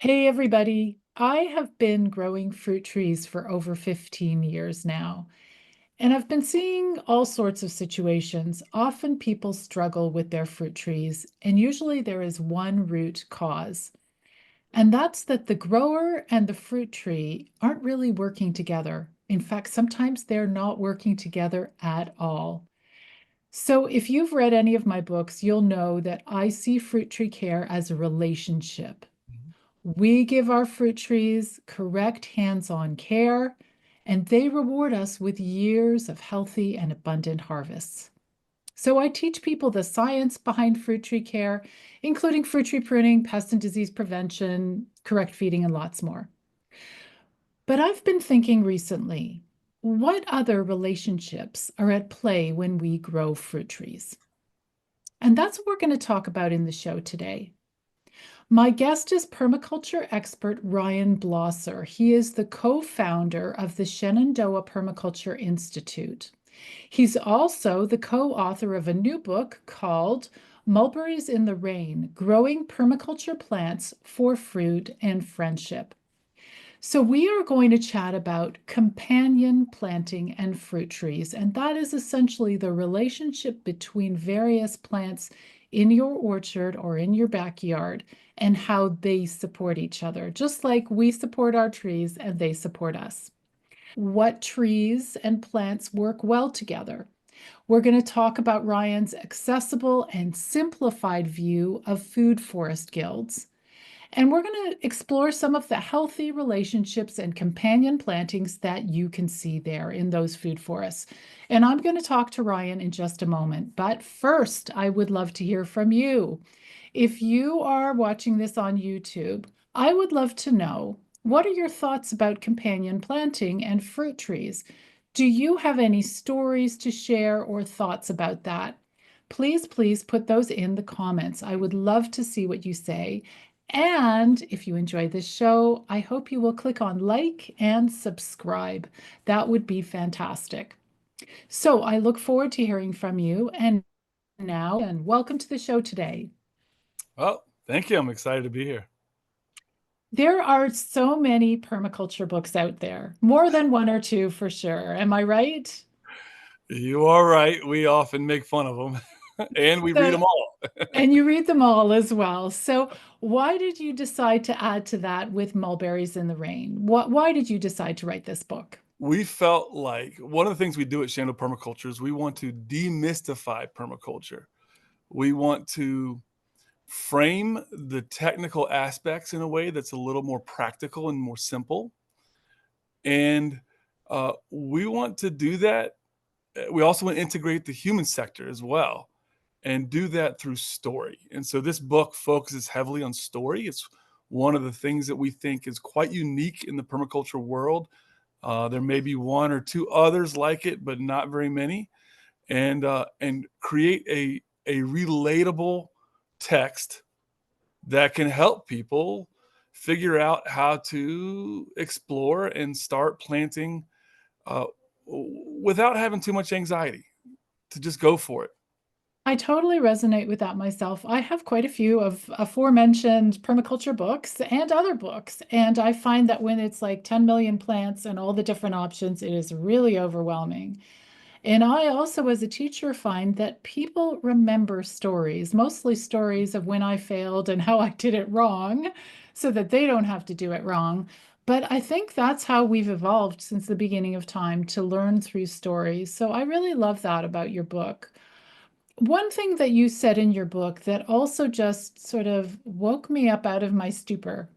Hey everybody, I have been growing fruit trees for over 15 years now, and I've been seeing all sorts of situations. Often people struggle with their fruit trees, and usually there is one root cause, and that's that the grower and the fruit tree aren't really working together. In fact, sometimes they're not working together at all. So, if you've read any of my books, you'll know that I see fruit tree care as a relationship. Mhm. We give our fruit trees correct hands-on care, and they reward us with years of healthy and abundant harvests. So I teach people the science behind fruit tree care, including fruit tree pruning, pest and disease prevention, correct feeding, and lots more. But I've been thinking recently, what other relationships are at play when we grow fruit trees? And that's what we're going to talk about in the show today. My guest is permaculture expert Ryan Blosser. He is the co-founder of the Shenandoah Permaculture Institute. He's also the co-author of a new book called Mulberries in the Rain: Growing Permaculture Plants for Fruit and Friendship. So, we are going to chat about companion planting and fruit trees, and that is essentially the relationship between various plants in your orchard or in your backyard and how they support each other, just like we support our trees and they support us. What trees and plants work well together? We're going to talk about Ryan's accessible and simplified view of food forest guilds. And we're going to explore some of the healthy relationships and companion plantings that you can see there in those food forests. And I'm going to talk to Ryan in just a moment. But first, I would love to hear from you. If you are watching this on YouTube, I would love to know, what are your thoughts about companion planting and fruit trees? Do you have any stories to share or thoughts about that? Please put those in the comments. I would love to see what you say. And if you enjoy this show, I hope you will click on like and subscribe. That would be fantastic. So I look forward to hearing from you. And now, and welcome to the show today. Well, thank you. I'm excited to be here. There are so many permaculture books out there, more than one or two for sure. Am I right? You are right. We often make fun of them, and we read So, them all. and you read them all as well. So, why did you decide to add to that with Mulberries in the Rain? Why did you decide to write this book? We felt like one of the things we do at Shenandoah Permaculture is we want to demystify permaculture. We want to frame the technical aspects in a way that's a little more practical and more simple. And we want to do that. We also want to integrate the human sector as well and do that through story. And so this book focuses heavily on story. It's one of the things that we think is quite unique in the permaculture world. There may be one or two others like it, but not very many. And create a relatable text that can help people figure out how to explore and start planting uh, without having too much anxiety, to just go for it. I totally resonate with that myself. I have quite a few of aforementioned permaculture books and other books, and I find that when it's like 10 million plants and all the different options, it is really overwhelming. And I also, as a teacher, find that people remember stories, mostly stories of when I failed and how I did it wrong, so that they don't have to do it wrong. But I think that's how we've evolved since the beginning of time, to learn through stories. So I really love that about your book. One thing that you said in your book that also just sort of woke me up out of my stupor,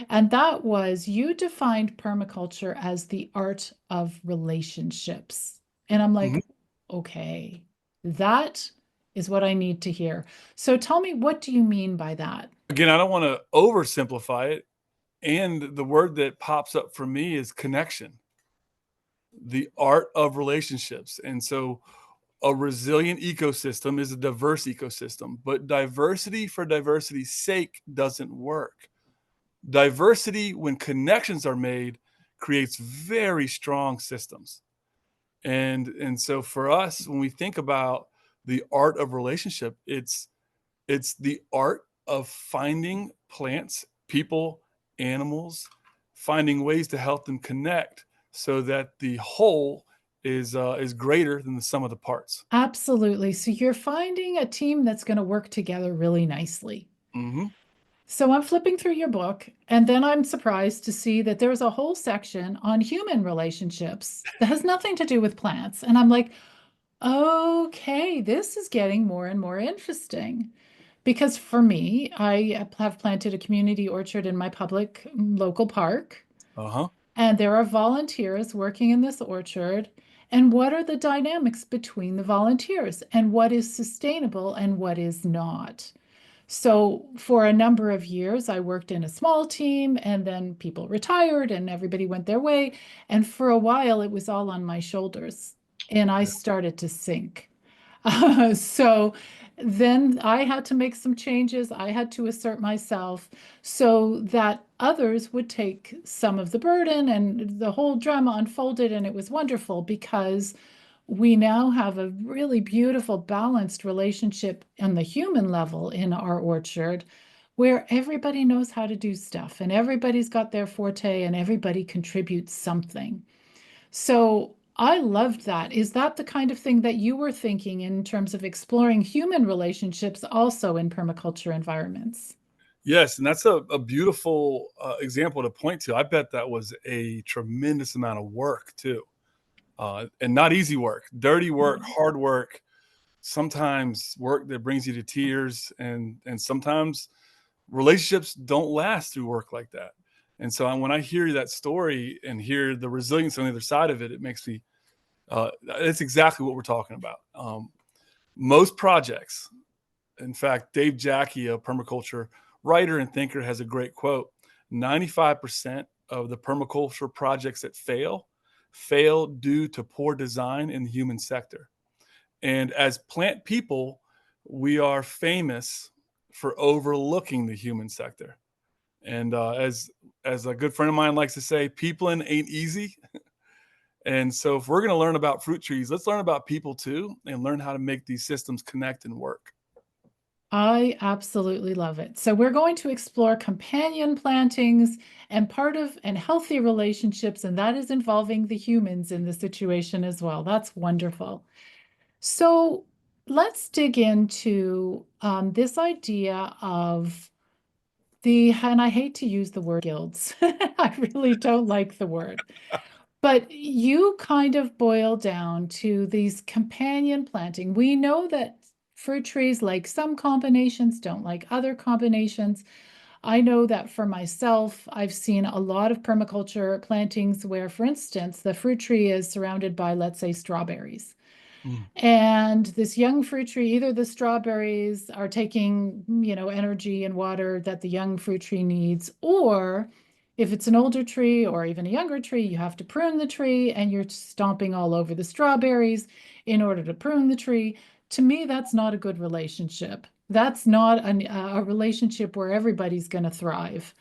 and that was, you defined permaculture as the art of relationships. And I'm Mhm. like, okay, that is what I need to hear. So tell me, what do you mean by that? Again, I don't want to oversimplify it. And the word that pops up for me is connection, the art of relationships. And so a resilient ecosystem is a diverse ecosystem, but diversity for diversity's sake doesn't work. Diversity, when connections are made, creates very strong systems. And so for us, when we think about the art of relationship, it's the art of finding plants, people, animals, finding ways to help them connect so that the whole is greater than the sum of the parts. Absolutely. So you're finding a team that's going to work together really nicely. Hmm. So I'm flipping through your book, and then I'm surprised to see that there's a whole section on human relationships that has nothing to do with plants. And I'm like, okay, this is getting more and more interesting. Because for me, I have planted a community orchard in my public local park, Uh-huh. and there are volunteers working in this orchard. And what are the dynamics between the volunteers, and what is sustainable and what is not? So, for a number of years, I worked in a small team, and then people retired and everybody went their way. And for a while, it was all on my shoulders, and I started to sink. So then I had to make some changes. I had to assert myself so that others would take some of the burden, and the whole drama unfolded. And it was wonderful because we now have a really beautiful, balanced relationship on the human level in our orchard where everybody knows how to do stuff and everybody's got their forte and everybody contributes something. So I loved that. Is that the kind of thing that you were thinking in terms of exploring human relationships also in permaculture environments? Yes, and that's a beautiful example to point to. I bet that was a tremendous amount of work too, and not easy work, dirty work, hard work. Sometimes work that brings you to tears, and sometimes relationships don't last through work like that. And so when I hear that story and hear the resilience on the other side of it, it makes me. It's exactly what we're talking about. Most projects, in fact, Dave Jackie, a permaculture writer and thinker, has a great quote: 95% of the permaculture projects that fail due to poor design in the human sector. And as plant people, we are famous for overlooking the human sector. And as a good friend of mine likes to say, peopling ain't easy. And so if we're going to learn about fruit trees, let's learn about people too and learn how to make these systems connect and work. I absolutely love it. So we're going to explore companion plantings and part of and healthy relationships, and that is involving the humans in the situation as well. That's wonderful. So let's dig into this idea of and I hate to use the word guilds. I really don't like the word. But you kind of boil down to these companion planting. We know that fruit trees like some combinations, don't like other combinations. I know that for myself, I've seen a lot of permaculture plantings where, for instance, the fruit tree is surrounded by, let's say, strawberries. Mm. And this young fruit tree, either the strawberries are taking, energy and water that the young fruit tree needs, or if it's an older tree or even a younger tree, you have to prune the tree and you're stomping all over the strawberries in order to prune the tree. To me, that's not a good relationship. That's not a relationship where everybody's going to thrive.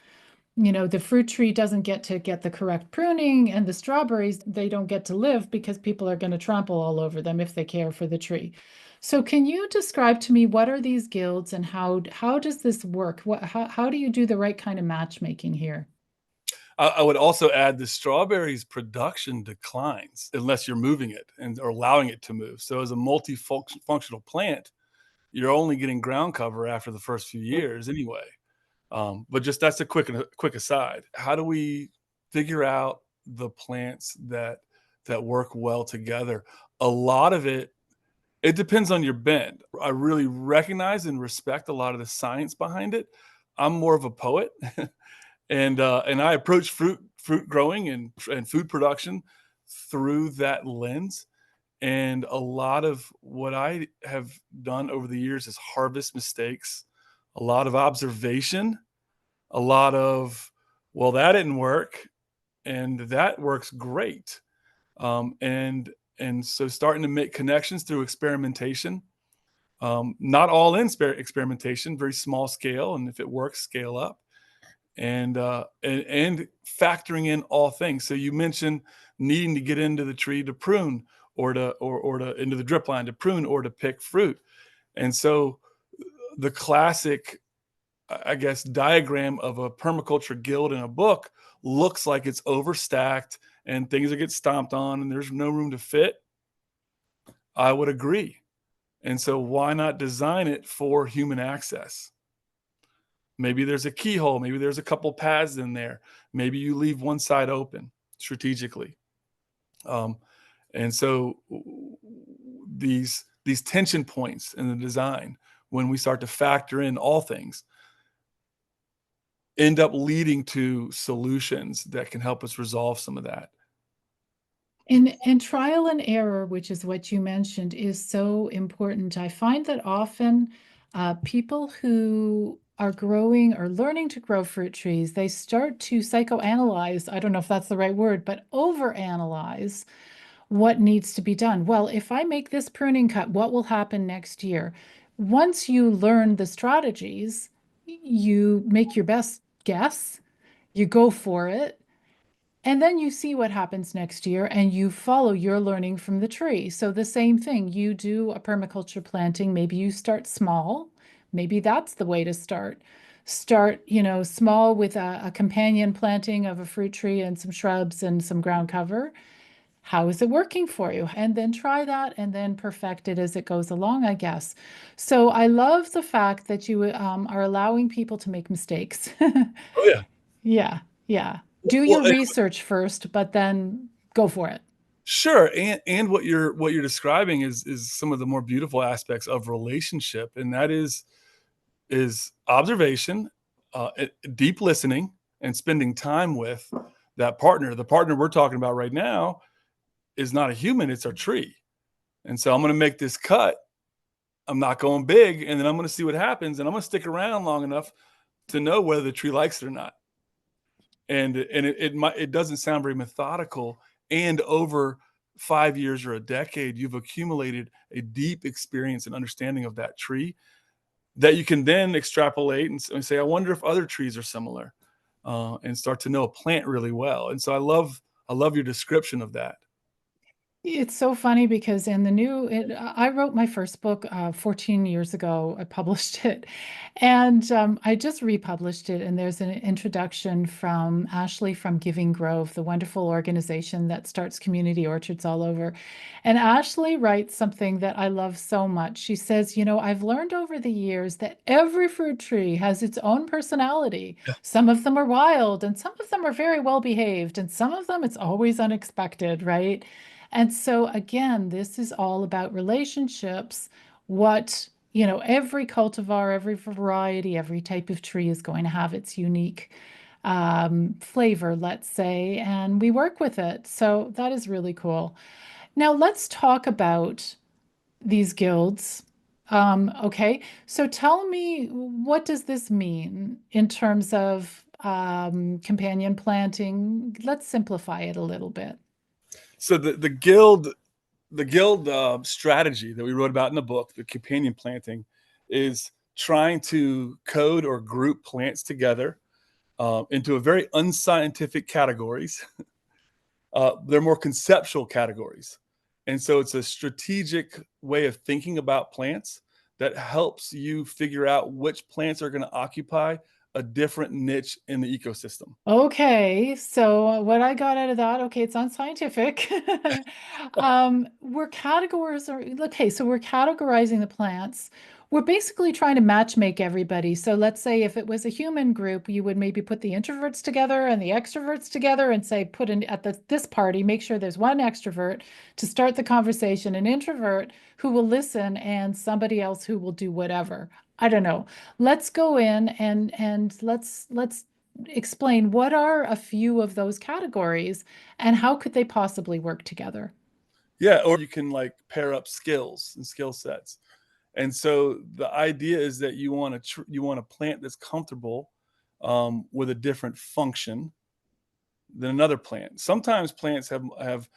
The fruit tree doesn't get to get the correct pruning, and the strawberries, they don't get to live because people are going to trample all over them if they care for the tree. So can you describe to me what are these guilds and how does this work? How do you do the right kind of matchmaking here? I would also add the strawberries production declines unless you're moving it and or allowing it to move. So as a multifunctional plant, you're only getting ground cover after the first few years anyway. But just that's a quick aside. How do we figure out the plants that work well together? A lot of it depends on your bend. I really recognize and respect a lot of the science behind it. I'm more of a poet, and I approach fruit growing and food production through that lens. And a lot of what I have done over the years is harvest mistakes, a lot of observation, a lot of, well, that didn't work, and that works great. And so starting to make connections through experimentation, not all in experimentation, very small scale, and if it works, scale up, and factoring in all things. So you mentioned needing to get into the tree to prune, or to into the drip line to prune or to pick fruit, and so the classic I guess, diagram of a permaculture guild in a book looks like it's overstacked and things that get stomped on and there's no room to fit, I would agree. And so why not design it for human access? Maybe there's a keyhole, maybe there's a couple paths in there. Maybe you leave one side open strategically. Um, and so these tension points in the design, when we start to factor in all things, end up leading to solutions that can help us resolve some of that. And trial and error, which is what you mentioned, is so important. I find that often people who are growing or learning to grow fruit trees, they start to psychoanalyze, I don't know if that's the right word, but overanalyze what needs to be done. Well, if I make this pruning cut, what will happen next year? Once you learn the strategies, you make your best guess, you go for it, and then you see what happens next year and you follow your learning from the tree. So the same thing, you do a permaculture planting, maybe you start small. Maybe that's the way to start. Start, small with a companion planting of a fruit tree and some shrubs and some ground cover. How is it working for you? And then try that and then perfect it as it goes along, I guess. So I love the fact that you are allowing people to make mistakes. Oh yeah. Yeah, yeah. Do Well, your research first, but then go for it. sure, and what you're describing is some of the more beautiful aspects of relationship, and that is observation, deep listening, and spending time with that partner. The partner we're talking about right now is not a human; it's our tree. And so I'm going to make this cut. I'm not going big, and then I'm going to see what happens, and I'm going to stick around long enough to know whether the tree likes it or not. And it doesn't sound very methodical. And over 5 years or a decade, you've accumulated a deep experience and understanding of that tree that you can then extrapolate and say, I wonder if other trees are similar, and start to know a plant really well. And so I love your description of that. It's so funny because I wrote my first book 14 years ago. I published it, and I just republished it. And there's an introduction from Ashley from Giving Grove, the wonderful organization that starts community orchards all over. And Ashley writes something that I love so much. She says, I've learned over the years that every fruit tree has its own personality. Some of them are wild, and some of them are very well behaved, and some of them it's always unexpected, right? And so, again, this is all about relationships. Every cultivar, every variety, every type of tree is going to have its unique flavor, let's say, and we work with it. So that is really cool. Now, let's talk about these guilds. Okay, so tell me, what does this mean in terms of companion planting? Let's simplify it a little bit. So the guild strategy that we wrote about in the book, the companion planting, is trying to code or group plants together into a very unscientific categories. They're more conceptual categories. And so it's a strategic way of thinking about plants that helps you figure out which plants are going to occupy a different niche in the ecosystem. Okay, so what I got out of that, okay, it's unscientific. We're categorizing the plants. We're basically trying to match make everybody. So let's say if it was a human group, you would maybe put the introverts together and the extroverts together and say, put in at this party, make sure there's one extrovert to start the conversation, an introvert who will listen, and somebody else who will do whatever. I don't know. Let's go in and let's explain what are a few of those categories and how could they possibly work together? Yeah, or you can like pair up skills and skill sets. And so the idea is that you want a plant that's comfortable with a different function than another plant. Sometimes plants have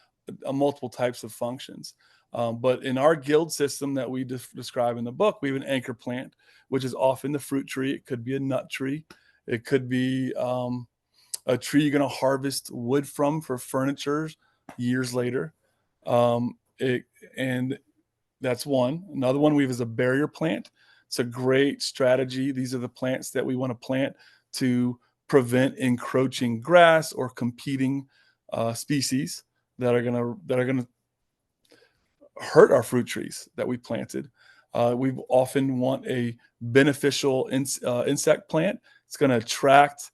multiple types of functions, but in our guild system that we describe in the book, we have an anchor plant, which is often the fruit tree. It could be a nut tree. It could be a tree you're going to harvest wood from for furniture years later. Um, it, and that's one. Another one we have is a barrier plant. It's a great strategy. These are the plants that we want to plant to prevent encroaching grass or competing species that are gonna hurt our fruit trees that we planted. We often want a beneficial insect plant. It's going to attract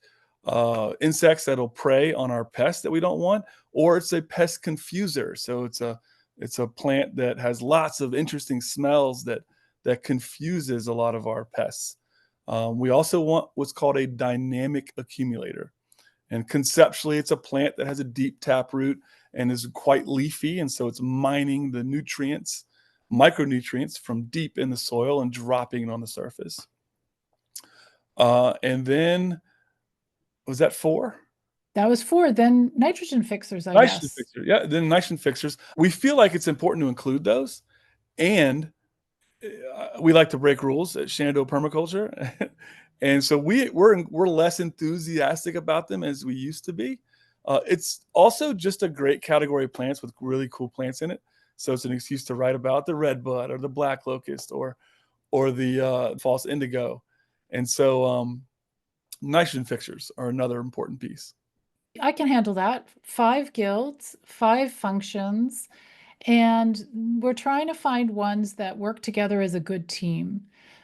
insects that'll prey on our pests that we don't want, or it's a pest confuser. So it's a plant that has lots of interesting smells that confuses a lot of our pests. We also want what's called a dynamic accumulator. And conceptually, it's a plant that has a deep taproot and is quite leafy. And so it's mining the nutrients, micronutrients from deep in the soil and dropping it on the surface. And then, was that 4? That was 4. Then nitrogen fixers, I Nitrogen guess. fixers. Yeah, then nitrogen fixers. We feel like it's important to include those. And we like to break rules at Shenandoah Permaculture. And so we're less enthusiastic about them as we used to be. It's also just a great category of plants with really cool plants in it. So it's an excuse to write about the red bud or the black locust or the false indigo. And so nitrogen fixers are another important piece. I can handle that. 5 guilds, 5 functions, and we're trying to find ones that work together as a good team.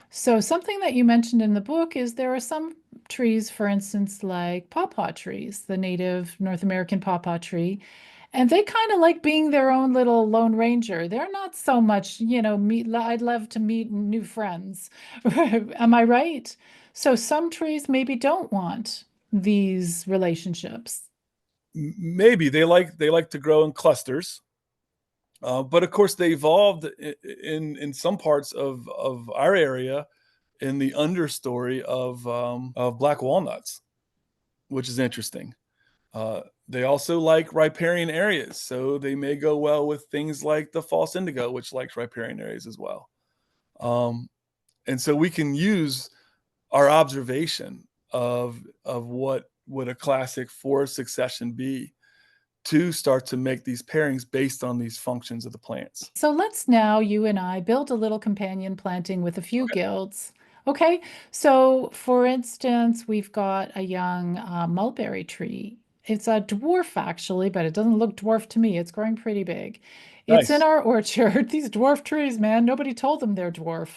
So something that you mentioned in the book is there are some trees, for instance, like pawpaw trees, the native North American pawpaw tree, and they kind of like being their own little lone ranger. They're not so much, I'd love to meet new friends. Am I right? So some trees maybe don't want these relationships. Maybe they like to grow in clusters. But of course, they evolved in some parts of our area in the understory of black walnuts, which is interesting. They also like riparian areas, so they may go well with things like the false indigo, which likes riparian areas as well. And so we can use our observation of what would a classic forest succession be to start to make these pairings based on these functions of the plants. So let's now, you and I, build a little companion planting with a few Okay. guilds. Okay, so for instance, we've got a young mulberry tree. It's a dwarf actually, but it doesn't look dwarf to me. It's growing pretty big. It's in Nice. our orchard. These dwarf trees, man, nobody told them they're dwarf.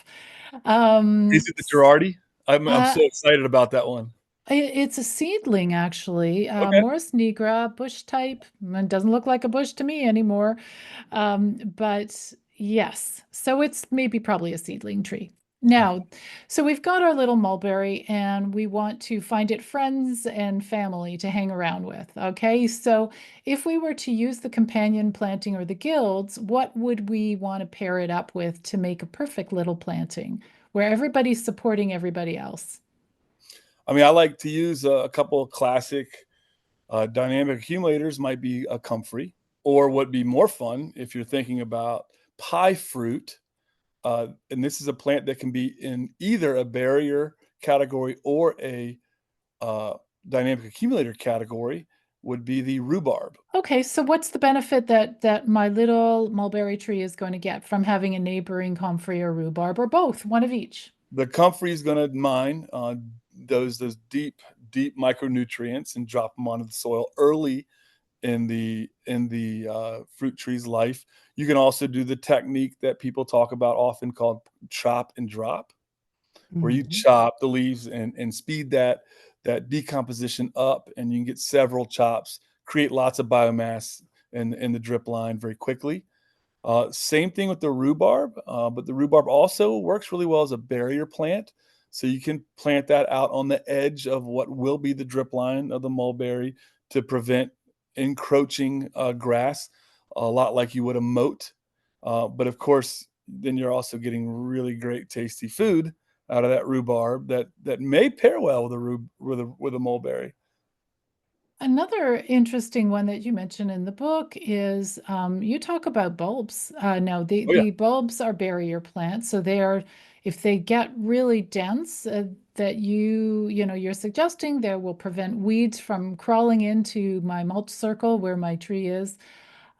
Um, Is it the Girardi? I'm uh, so excited about that one. it's a seedling, actually. Okay. Morris nigra, bush type. It doesn't look like a bush to me anymore. But yes, so it's maybe probably a seedling tree. Now, so we've got our little mulberry and we want to find it friends and family to hang around with. Okay, so if we were to use the companion planting or the guilds, what would we want to pair it up with to make a perfect little planting where everybody's supporting everybody else? I mean, I like to use a couple of classic dynamic accumulators, might be a comfrey, or what would be more fun if you're thinking about pie fruit. And this is a plant that can be in either a barrier category or a uh, dynamic accumulator category, would be the rhubarb. Okay, so what's the benefit that my little mulberry tree is going to get from having a neighboring comfrey or rhubarb or both, one of each? The comfrey is going to mine those deep micronutrients and drop them onto the soil early in the fruit tree's life. You can also do the technique that people talk about often called chop and drop, where you Mhm. chop the leaves and speed that decomposition up, and you can get several chops, create lots of biomass in the drip line very quickly. Same thing with the rhubarb, but the rhubarb also works really well as a barrier plant. So you can plant that out on the edge of what will be the drip line of the mulberry to prevent encroaching grass, a lot like you would a moat. But of course, then you're also getting really great, tasty food out of that rhubarb that may pair well with a mulberry. Another interesting one that you mentioned in the book is you talk about bulbs. Now, the, Oh yeah, the bulbs are barrier plants, so they are, if they get really dense, that you're suggesting that will prevent weeds from crawling into my mulch circle where my tree is.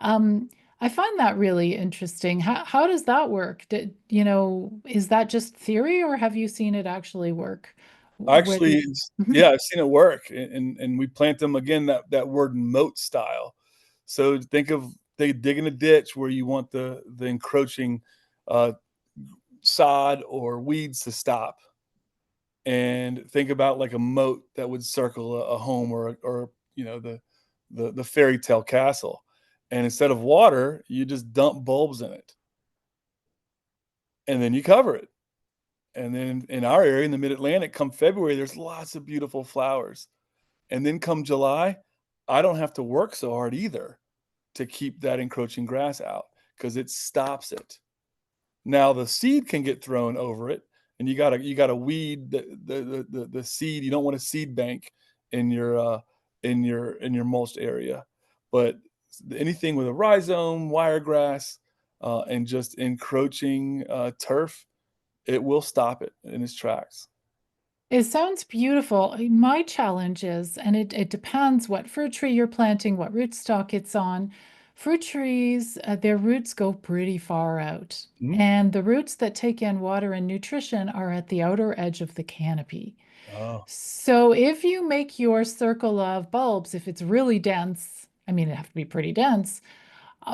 Um, I find that really interesting. How does that work? Is that just theory or have you seen it actually work? Where Actually, the it's Mhm. yeah, I've seen it work, and we plant them again, that word moat style. So think of they digging a ditch where you want the encroaching, uh, sod or weeds to stop, and think about like a moat that would circle a home or, the fairy tale castle, and instead of water, you just dump bulbs in it, and then you cover it, and then in our area, in the Mid-Atlantic, come February, there's lots of beautiful flowers. And then come July, I don't have to work so hard either to keep that encroaching grass out because it stops it. Now the seed can get thrown over it, and you gotta weed the seed. You don't want a seed bank in your mulched area, but anything with a rhizome, wiregrass, and just encroaching turf, it will stop it in its tracks. It sounds beautiful. My challenge is, and it depends what fruit tree you're planting, what rootstock it's on. Fruit trees, their roots go pretty far out. Mhm. And the roots that take in water and nutrition are at the outer edge of the canopy. Oh. So if you make your circle of bulbs, if it's really dense, I mean, it'd have to be pretty dense.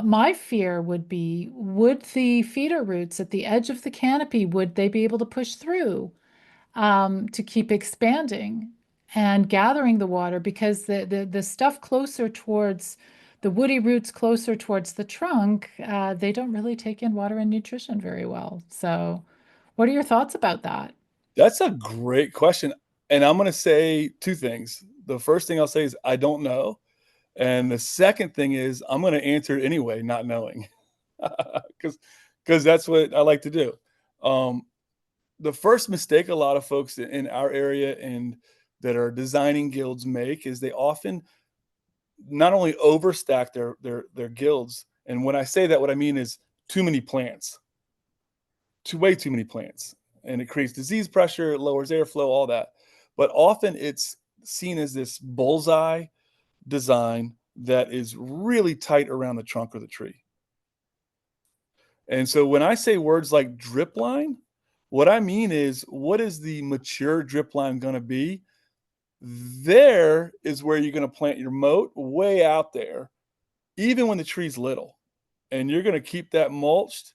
My fear would be, would the feeder roots at the edge of the canopy, would they be able to push through? To keep expanding and gathering the water because the stuff closer towards the woody roots closer towards the trunk, they don't really take in water and nutrition very well. So, what are your thoughts about that? That's a great question, and I'm gonna say 2 things. The first thing I'll say is, I don't know, and the second thing is, I'm gonna answer it anyway, not knowing, because that's what I like to do. Um, the first mistake a lot of folks in our area and that are designing guilds make is they often not only overstack their guilds, and when I say that, what I mean is too many plants, way too many plants, and it creates disease pressure, it lowers airflow, all that. But often it's seen as this bullseye design that is really tight around the trunk of the tree. And so when I say words like drip line, what I mean is what is the mature drip line going to be? There is where you're going to plant your moat way out there, even when the tree's little. And you're going to keep that mulched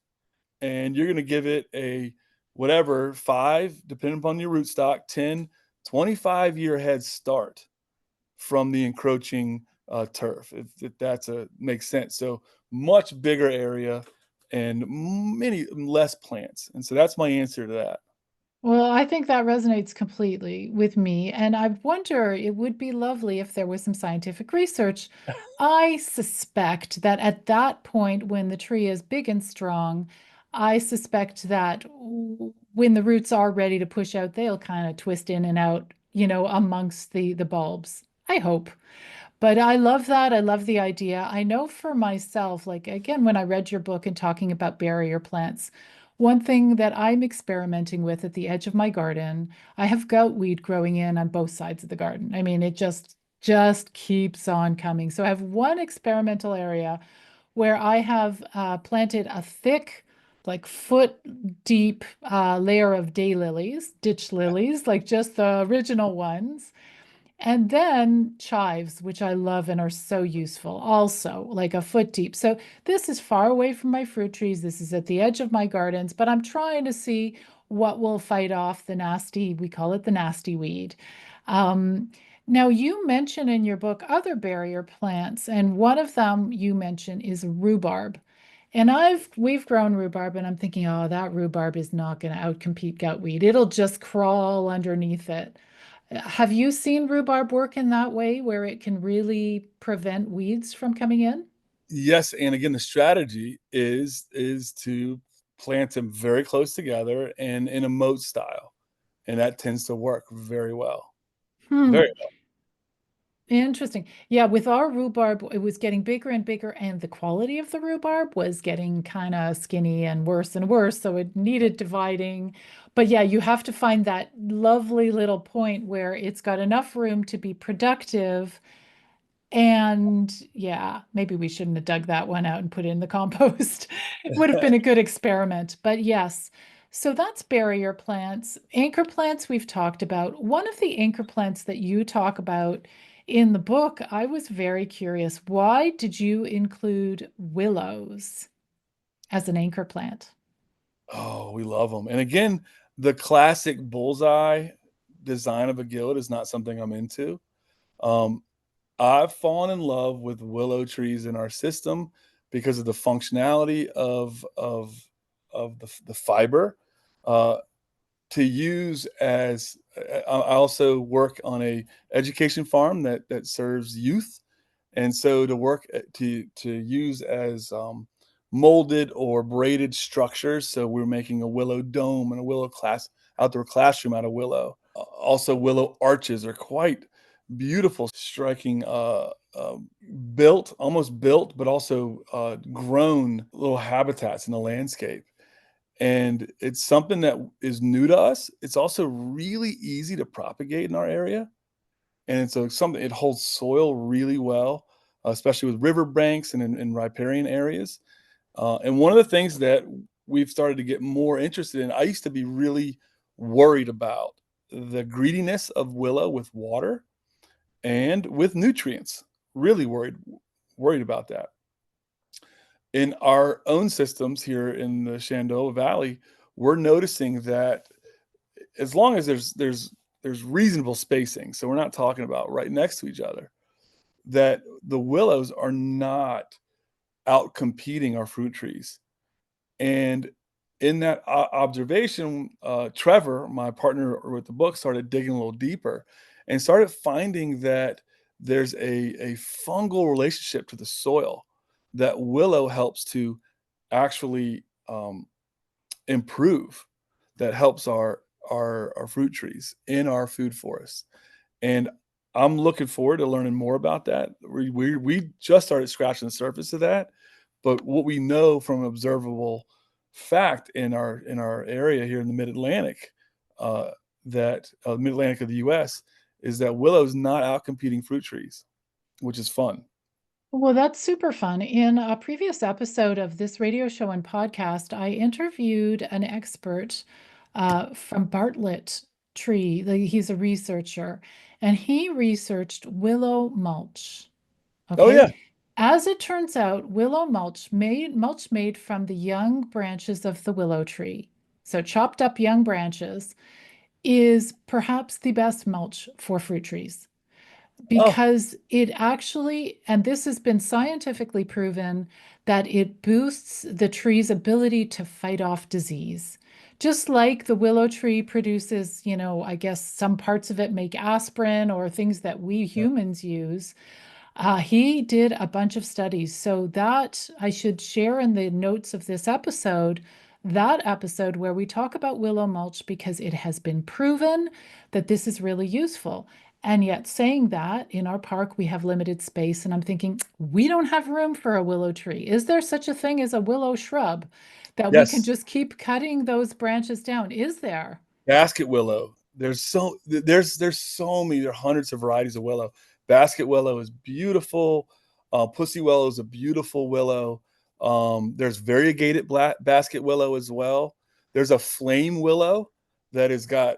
and you're going to give it a whatever 5 depending upon your rootstock 10, 25-year head start from the encroaching turf, if that's a makes sense. So much bigger area and many less plants, and so that's my answer to that. Well, I think that resonates completely with me. And I wonder, it would be lovely if there was some scientific research. I suspect that at that point, when the tree is big and strong, I suspect that when the roots are ready to push out, they'll kind of twist in and out, amongst the bulbs. I hope. But I love that. I love the idea. I know for myself, like again, when I read your book and talking about barrier plants, one thing that I'm experimenting with at the edge of my garden, I have goutweed growing in on both sides of the garden. I mean, it just keeps on coming. So I have one experimental area where I have planted a thick, like foot deep layer of daylilies, ditch lilies, like just the original ones. And then chives, which I love and are so useful, also like a foot deep. So this is far away from my fruit trees. This is at the edge of my gardens, but I'm trying to see what will fight off the nasty, we call it the nasty weed. Um, Now, you mention in your book other barrier plants, and one of them you mention is rhubarb. And we've grown rhubarb, and I'm thinking, oh, that rhubarb is not going to outcompete goutweed. It'll just crawl underneath it. Have you seen rhubarb work in that way where it can really prevent weeds from coming in? Yes, and again, the strategy is to plant them very close together and in a moat style, and that tends to work very well. Very Hmm. Interesting. Yeah, with our rhubarb, it was getting bigger and bigger, and the quality of the rhubarb was getting kind of skinny and worse. So it needed dividing. But yeah, you have to find that lovely little point where it's got enough room to be productive And yeah, maybe we shouldn't have dug that one out and put it in the compost. It would have been a good experiment. But yes, so that's barrier plants. Anchor plants we've talked about. One of the anchor plants that you talk about in the book, I was very curious. Why did you include willows as an anchor plant? Oh, we love them. And again, the classic bullseye design of a guild is not something I'm into. Um, I've fallen in love with willow trees in our system because of the functionality of the fiber uh, to use as. I also work on a education farm that serves youth, and so to work to use as molded or braided structures. So we're making a willow dome and a willow outdoor classroom out of willow. Also, willow arches are quite beautiful, striking, built, almost built, but also grown little habitats in the landscape. And it's something that is new to us. It's also really easy to propagate in our area. And so it's something, it holds soil really well, especially with river banks and in riparian areas. And one of the things that we've started to get more interested in, I used to be really worried about the greediness of willow with water and with nutrients. Really worried about that. In our own systems here in the Shenandoah Valley, we're noticing that as long as there's reasonable spacing, so we're not talking about right next to each other, that the willows are not out competing our fruit trees. And in that observation, Trevor, my partner with the book, started digging a little deeper and started finding that there's a fungal relationship to the soil that willow helps to actually improve, that helps our fruit trees in our food forests. And I'm looking forward to learning more about that. We just started scratching the surface of that, but what we know from observable fact in our area here in the Mid Atlantic, that Mid Atlantic of the U.S. is that willow's not out competing fruit trees, which is fun. Well, that's super fun. In a previous episode of this radio show and podcast, I interviewed an expert from Bartlett Tree. He's a researcher, and he researched willow mulch. Oh Okay. yeah. As it turns out, willow mulch made from the young branches of the willow tree, so chopped up young branches, is perhaps the best mulch for fruit trees Oh because it actually, and this has been scientifically proven, that it boosts the tree's ability to fight off disease. Just like the willow tree produces, I guess some parts of it make aspirin or things that we yeah. humans use. He did a bunch of studies. So that I should share in the notes of this episode, that episode where we talk about willow mulch because it has been proven that this is really useful. And yet, saying that in our park, we have limited space. And I'm thinking, we don't have room for a willow tree. Is there such a thing as a willow shrub that we can Yes. just keep cutting those branches down? Is there? Basket willow. There's so many. There are hundreds of varieties of willow. Basket willow is beautiful. Pussy willow is a beautiful willow. There's variegated basket willow as well. There's a flame willow that has got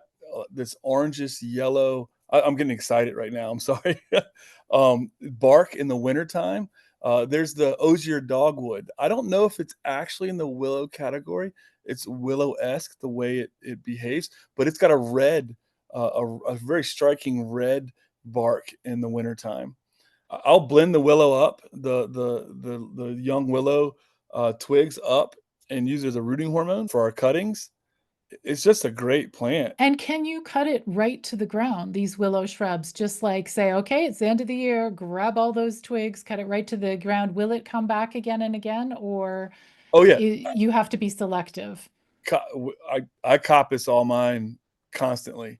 this orangish yellow. I'm getting excited right now. I'm sorry. Bark in the wintertime. There's the osier dogwood. I don't know if it's actually in the willow category. It's willow-esque the way it behaves, but it's got a red, a very striking red bark in the wintertime. I'll blend the willow up, the young willow twigs up, and use it as a rooting hormone for our cuttings. It's just a great plant. And can you cut it right to the ground, these willow shrubs? Just like say, okay, it's the end of the year, grab all those twigs, cut it right to the ground. Will it come back again and again, or Oh yeah, you have to be selective? I coppice all mine constantly.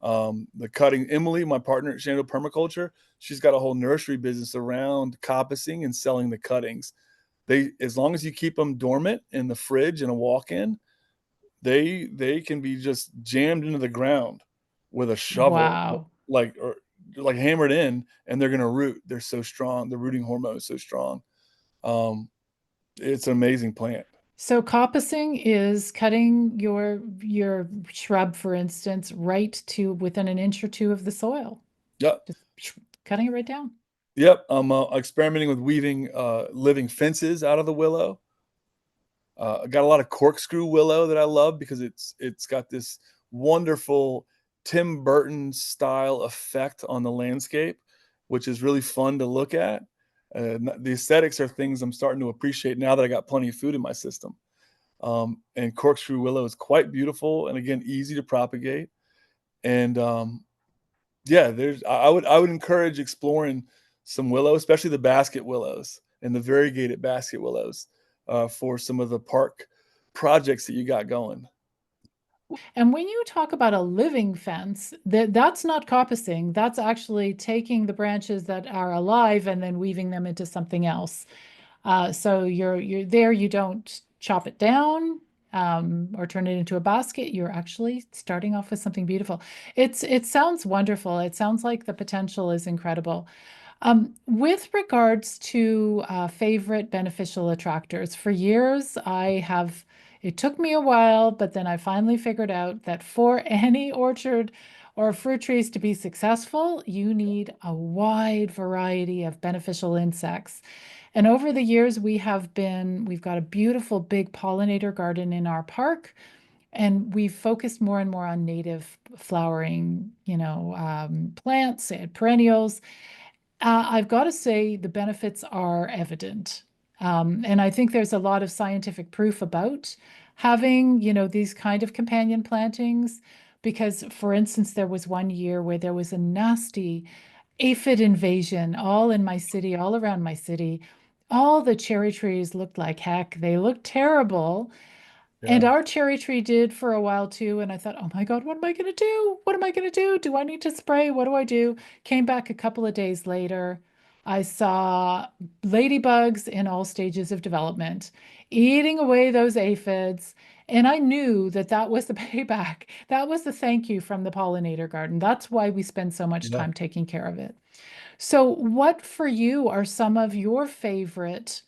The cutting, Emily, my partner at Shenandoah Permaculture, she's got a whole nursery business around coppicing and selling the cuttings. As long as you keep them dormant in the fridge in a walk-in, they can be just jammed into the ground with a shovel, Wow. like or like hammered in, and they're going to root. They're so strong. The rooting hormone is so strong. Um, it's an amazing plant. So coppicing is cutting your shrub, for instance, right to within an inch or two of the soil. Yep. Just cutting it right down. Yep. I'm experimenting with weaving living fences out of the willow. I got a lot of corkscrew willow that I love because it's got this wonderful Tim Burton style effect on the landscape, which is really fun to look at. The aesthetics are things I'm starting to appreciate now that I got plenty of food in my system. And corkscrew willow is quite beautiful and again easy to propagate. And yeah, I would encourage exploring some willow, especially the basket willows and the variegated basket willows for some of the park projects that you got going. And when you talk about a living fence, that's not coppicing. That's actually taking the branches that are alive and then weaving them into something else. So you're there. You don't chop it down or turn it into a basket. You're actually starting off with something beautiful. It sounds wonderful. It sounds like the potential is incredible. With regards to favorite beneficial attractors, for years it took me a while, but then I finally figured out that for any orchard or fruit trees to be successful, you need a wide variety of beneficial insects. And over the years, we've got a beautiful big pollinator garden in our park, and we've focused more and more on native flowering, plants and perennials. I've got to say the benefits are evident. And I think there's a lot of scientific proof about having, these kind of companion plantings. Because, for instance, there was one year where there was a nasty aphid invasion all in my city, all around my city. All the cherry trees looked like heck. They looked terrible. And Yeah. our cherry tree did for a while too. And I thought, oh my God, what am I going to do? What am I going to do? Do I need to spray? What do I do? Came back a couple of days later. I saw ladybugs in all stages of development eating away those aphids. And I knew that that was the payback. That was the thank you from the pollinator garden. That's why we spend so much Yeah. time taking care of it. So, what for you are some of your favorite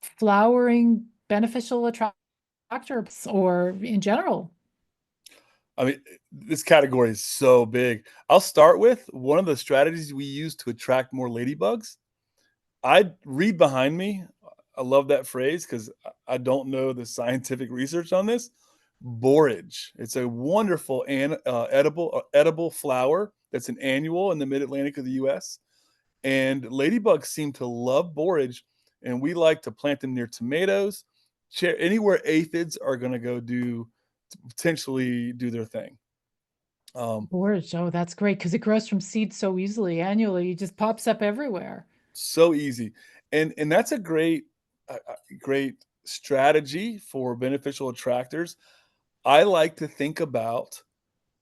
flowering beneficial attractors or in general? I mean, this category is so big. I'll start with one of the strategies we use to attract more ladybugs. I read behind me. I love that phrase because I don't know the scientific research on this. Borage. It's a wonderful and edible flower that's an annual in the Mid Atlantic of the U.S. And ladybugs seem to love borage, and we like to plant them near tomatoes, anywhere aphids are going to go do potentially do their thing. Um, Borage. Oh, that's great because it grows from seed so easily annually. It just pops up everywhere. so easy, and that's a great strategy for beneficial attractors. I like to think about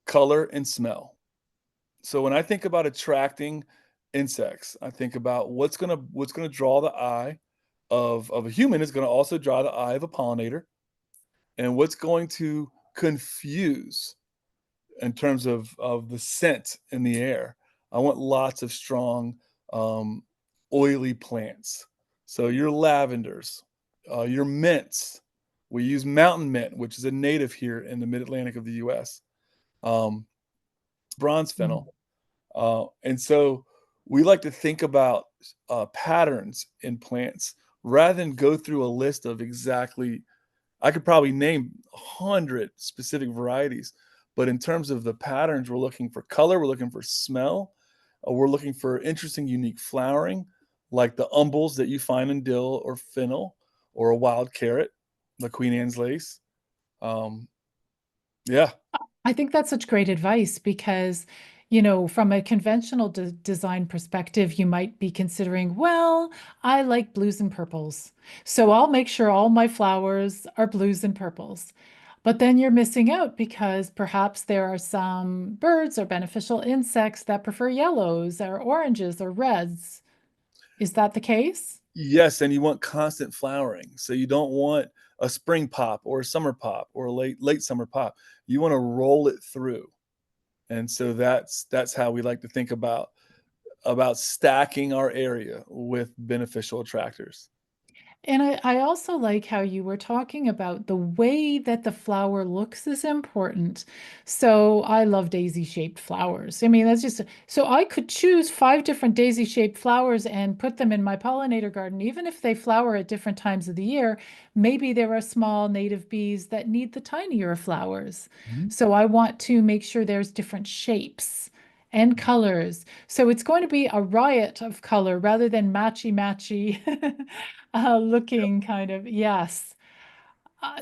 color and smell. So when I think about attracting insects, I think about what's gonna draw the eye of a human is gonna also draw the eye of a pollinator, and what's going to confuse in terms of the scent in the air. I want lots of strong, um, oily plants. So your lavenders, your mints. We use mountain mint, which is a native here in the mid Atlantic of the U.S. Um, bronze Mm. fennel, and so we like to think about patterns in plants rather than go through a list of exactly I could probably name 100 specific varieties, but in terms of the patterns, we're looking for color, we're looking for smell, we're looking for interesting, unique flowering, like the umbels that you find in dill or fennel, or a wild carrot, the Queen Anne's lace. Um, yeah, I think that's such great advice because, from a conventional design perspective, you might be considering, well, I like blues and purples. So I'll make sure all my flowers are blues and purples. But then you're missing out because perhaps there are some birds or beneficial insects that prefer yellows or oranges or reds. Is that the case? yes, and you want constant flowering, so you don't want a spring pop or a summer pop or a late summer pop. You want to roll it through. And so that's how we like to think about stacking our area with beneficial attractors. And I also like how you were talking about the way that the flower looks is important. So I love daisy-shaped flowers. I mean, that's just so I could choose 5 different daisy-shaped flowers and put them in my pollinator garden, even if they flower at different times of the year. Maybe there are small native bees that need the tinier flowers. Mhm. So I want to make sure there's different shapes and colors. So it's going to be a riot of color rather than matchy looking kind of, yes.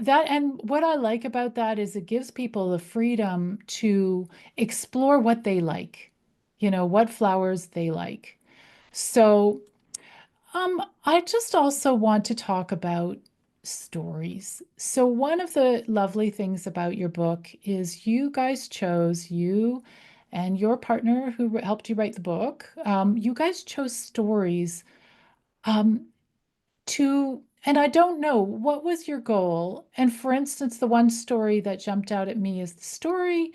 That and what I like about that is it gives people the freedom to explore what they like, what flowers they like. So, I just also want to talk about stories. So, one of the lovely things about your book is you guys chose, you and your partner who helped you write the book, you guys chose stories um, and I don't know, what was your goal? And for instance, the one story that jumped out at me is the story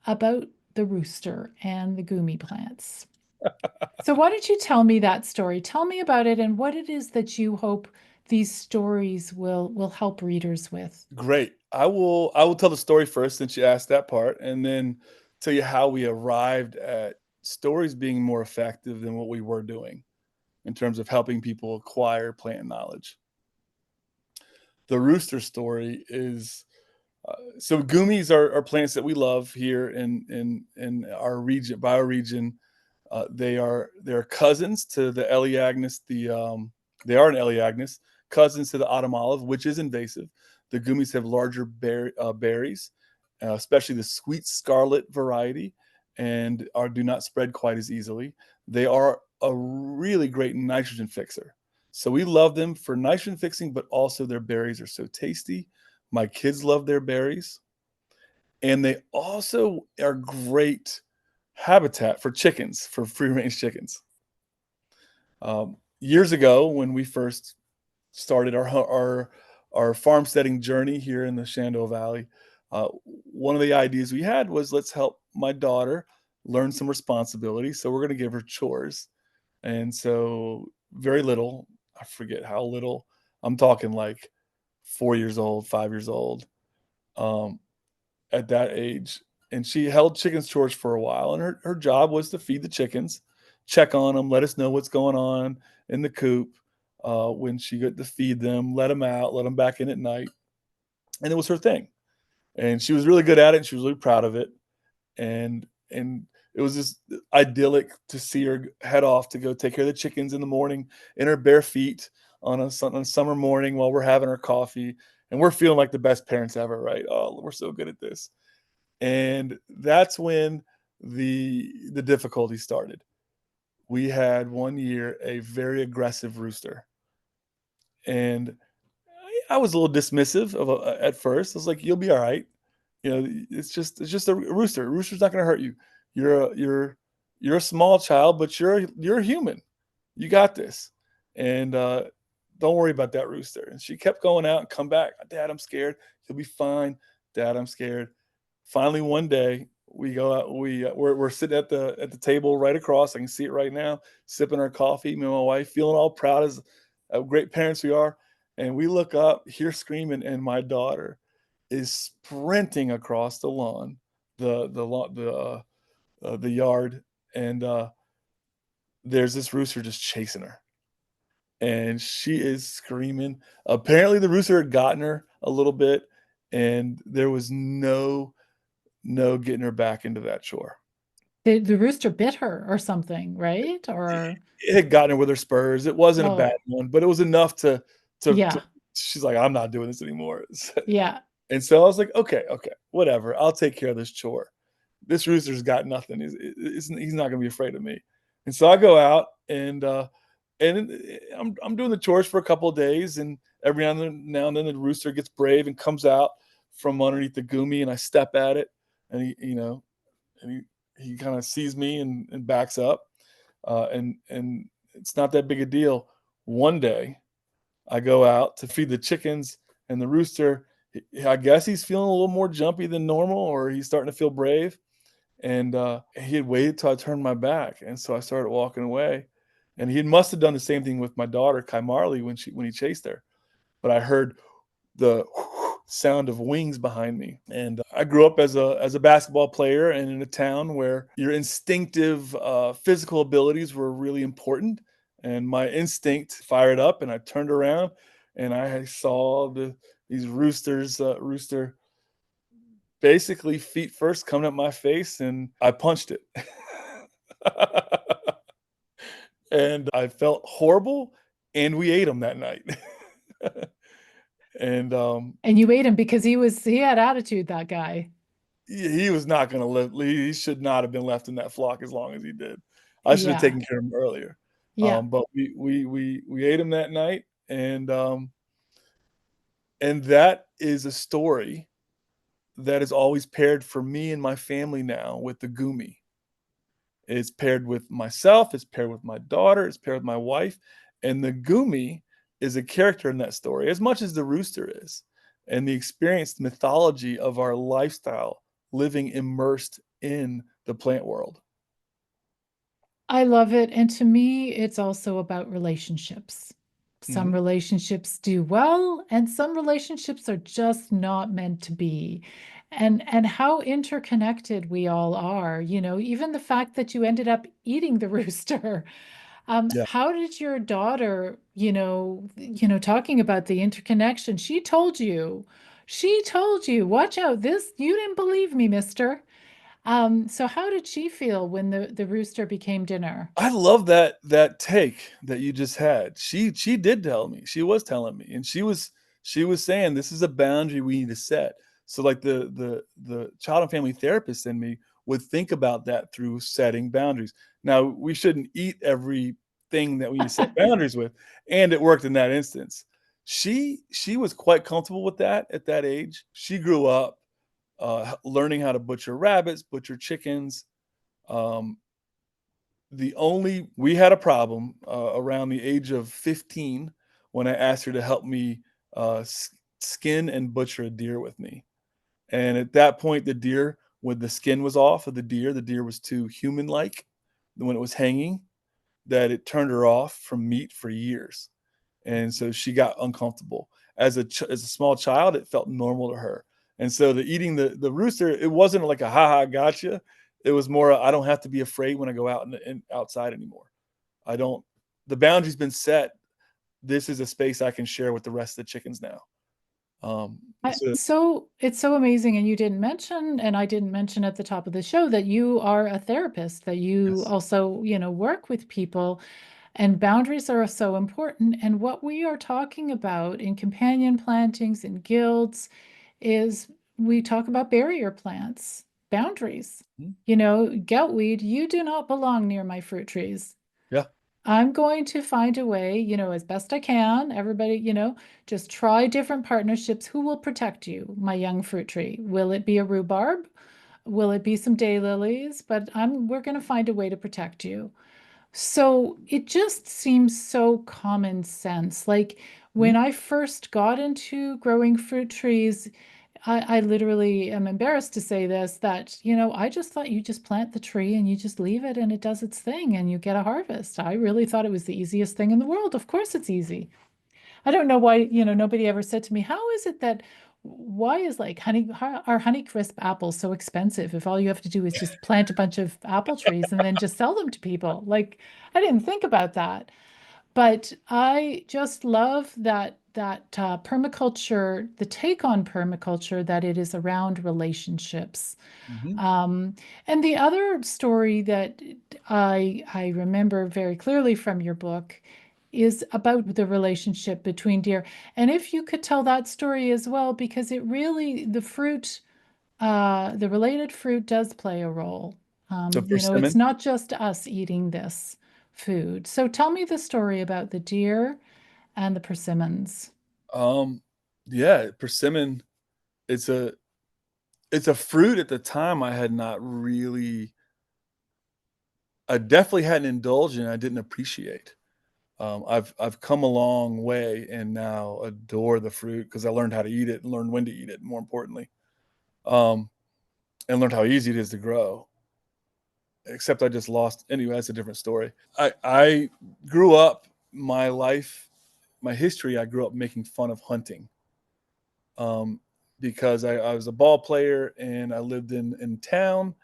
about the rooster and the Goumi plants. So why don't you tell me that story? Tell me about it and what it is that you hope these stories will help readers with. Great. I will tell the story first since you asked that part, and then tell you how we arrived at stories being more effective than what we were doing in terms of helping people acquire plant knowledge. The rooster story is so Goomies are plants that we love here in our region, bioregion. They're cousins to the Elaeagnus. They are an Elaeagnus, cousins to the autumn olive, which is invasive. The Goomies have larger berries, especially the sweet scarlet variety, and do not spread quite as easily. They are a really great nitrogen fixer. So we love them for nitrogen fixing, but also their berries are so tasty. My kids love their berries, and they also are great habitat for chickens, for free range chickens. Years ago, when we first started our farmsteading journey here in the Shenandoah Valley, one of the ideas we had was let's help my daughter learn some responsibility. So we're going to give her chores, and so very little. I forget how little. I'm talking like 4 years old, 5 years old. Um, at that age, and she held chickens chores for a while, and her job was to feed the chickens, check on them, let us know what's going on in the coop, when she got to feed them, let them out, let them back in at night, and it was her thing, and she was really good at it, and she was really proud of it, and it was just idyllic to see her head off to go take care of the chickens in the morning in her bare feet on a summer morning while we're having our coffee, and we're feeling like the best parents ever, right? Oh, we're so good at this. And that's when the difficulty started. We had one year a very aggressive rooster, and I was a little dismissive of at first. I was like, "You'll be all right. You know, it's just a rooster. A rooster's not going to hurt you. You're a small child, but you're a human. You got this, and don't worry about that rooster." And she kept going out and come back. Dad, I'm scared. You'll be fine. Dad, I'm scared. Finally, one day we go out. We're sitting at the table right across. I can see it right now, sipping our coffee. Me and my wife feeling all proud as great parents we are. And we look up, hear screaming, and my daughter is sprinting across the lawn, the yard, and there's this rooster just chasing her, and she is screaming. Apparently, the rooster had gotten her a little bit, and there was no getting her back into that chore. The rooster bit her or something, right? Or, It had gotten her with her spurs. It wasn't a bad oh, one, but it was enough to yeah, she's like, "I'm not doing this anymore." yeah. And so I was like, "Okay, okay, whatever. I'll take care of this chore. This rooster's got nothing. He's not gonna be afraid of me." And so I go out and I'm doing the chores for a couple of days, and every now and then the rooster gets brave and comes out from underneath the Goumi, and I step at it, and he kind of sees me and backs up, and it's not that big a deal. One day, I go out to feed the chickens, and the rooster, I guess he's feeling a little more jumpy than normal, or he's starting to feel brave, and he had waited till I turned my back, and so I started walking away, and he must have done the same thing with my daughter Kai Marley when he chased her. But I heard the sound of wings behind me, and I grew up as a basketball player and in a town where your instinctive physical abilities were really important, and my instinct fired up, and I turned around, and I saw these rooster basically feet first coming at my face, and I punched it. And I felt horrible, and we ate them that night. And And you ate him because he had attitude, that guy. he was not going to live. He should not have been left in that flock as long as he did. I should have Yeah. taken care of him earlier. Yeah. But we ate him that night, and that is a story that is always paired for me and my family now with the Goumi. It's paired with myself, it's paired with my daughter, it's paired with my wife, and the Goumi is a character in that story as much as the rooster is, and the experienced mythology of our lifestyle living immersed in the plant world. I love it. And to me, it's also about relationships. Some Mhm. relationships do well, and some relationships are just not meant to be. And how interconnected we all are, even the fact that you ended up eating the rooster. Yeah. How did your daughter, talking about the interconnection, she told you, watch out, this, you didn't believe me, mister. So how did she feel when the rooster became dinner? I love that take that you just had. She did tell me. She was telling me, and she was saying this is a boundary we need to set. So like the child and family therapist in me would think about that through setting boundaries. Now we shouldn't eat everything that we need to set boundaries with, and it worked in that instance. She was quite comfortable with that at that age. She grew up learning how to butcher rabbits, butcher chickens. Um, we had a problem around the age of 15 when I asked her to help me skin and butcher a deer with me. And at that point, the deer, when the skin was off of the deer was too human like when it was hanging, that it turned her off from meat for years. And so she got uncomfortable. As a small child, it felt normal to her. And so the eating the rooster, it wasn't like a ha gotcha. It was more I don't have to be afraid when I go out and outside anymore. I don't. The boundary's been set. This is a space I can share with the rest of the chickens now. So So it's so amazing. And you didn't mention, and I didn't mention at the top of the show, that you are a therapist, that you yes. also, work with people, and boundaries are so important. And what we are talking about in companion plantings and guilds is we talk about barrier plants, boundaries. Mhm. Goutweed, you do not belong near my fruit trees. Yeah. I'm going to find a way, as best I can. Everybody, just try different partnerships. Who will protect you, my young fruit tree? Will it be a rhubarb? Will it be some daylilies? But we're going to find a way to protect you. So it just seems so common sense. Like when Mhm. I first got into growing fruit trees, I literally am embarrassed to say this, that, I just thought you just plant the tree and you just leave it and it does its thing and you get a harvest. I really thought it was the easiest thing in the world. Of course it's easy. I don't know why, nobody ever said to me, how is it that, why is like are Honeycrisp apples so expensive if all you have to do is just plant a bunch of apple trees and then just sell them to people? Like, I didn't think about that. But I just love that permaculture, the take on permaculture, that it is around relationships. Mhm. Um, and the other story that I remember very clearly from your book is about the relationship between deer. And if you could tell that story as well, because it really, the related fruit does play a role. The It's persimmon. not just us eating this food. So tell me the story about the deer and the persimmons. Um, yeah, persimmon. It's a it's a fruit at the time I had not really. I definitely hadn't indulged in. I didn't appreciate. I've come a long way and now adore the fruit because I learned how to eat it and learned when to eat it, more importantly, um, and learned how easy it is to grow. except I just lost. Anyway, that's a different story. I grew up my life, my history. I grew up making fun of hunting, um, because I was a ball player and I lived in town.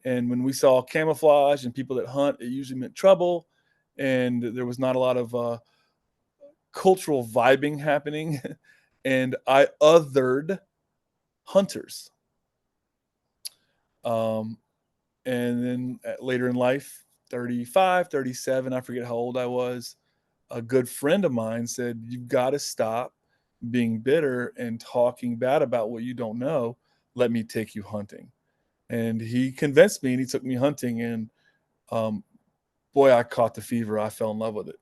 And when we saw camouflage and people that hunt, it usually meant trouble. And there was not a lot of cultural vibing happening. And I othered hunters. Um, and then later in life, 35, 37, I forget how old I was, a good friend of mine said, "You've got to stop being bitter and talking bad about what you don't know. Let me take you hunting." And he convinced me and he took me hunting. And um, boy, I caught the fever. I fell in love with it